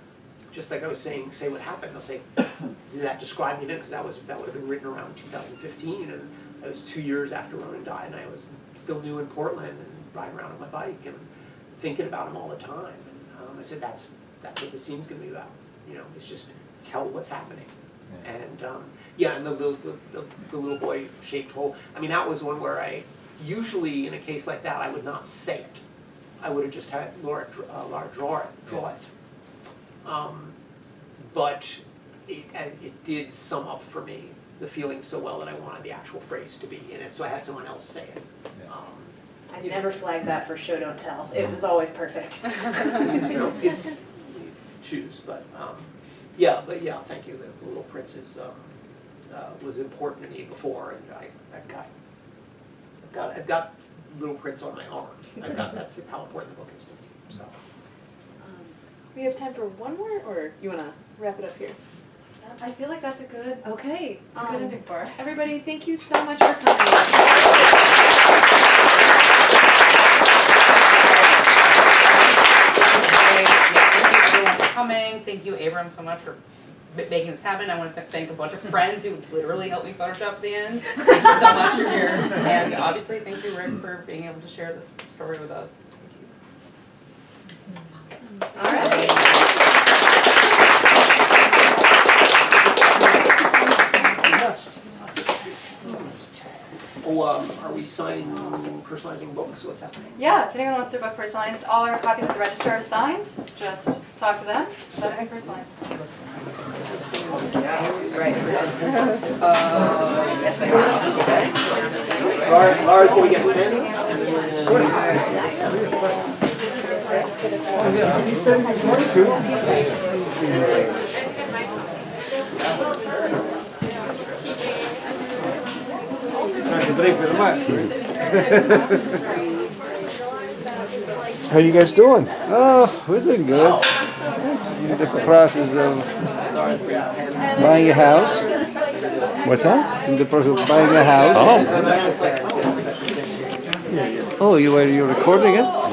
just like I was saying, say what happened. I'll say, did that describe me then? Because that would have been written around 2015, and that was 2 years after Ronan died, and I was still new in Portland and riding around on my bike and thinking about him all the time. And I said, that's what the scene's going to be about. It's just tell what's happening. Yeah. And and the little boy shaped hole. I mean, that was one where I usually in a case like that I would not say it. I would have just had Lara draw it. But it did sum up for me the feeling so well that I wanted the actual phrase to be in it, so I had someone else say it. I never flagged that for show don't tell. It was always perfect. It's choose, but thank you. The Little Prince was important to me before, and I've got Little Prince on my arm. That's how important the book is to me. So. We have time for one more, or you want to wrap it up here? I feel like that's a good Okay. ending for us. Everybody, thank you so much for coming. Thank you everyone for coming. Thank you, Abram, so much for making this happen. I want to thank a bunch of friends who literally helped me Photoshop at the end. Thank you so much, Jared. And obviously, thank you, Rick, for being able to share this story with us. All right. Oh, are we signing, personalizing books? What's happening? Yeah, if anyone wants their book personalized, all our copies at the register are signed. Just talk to them about having personalized. Yes, they are. Lara's gonna get pens, and then we're How you guys doing? Oh, we're doing good. In the process of buying a house. What's that? In the process of buying a house. Oh, you're recording it?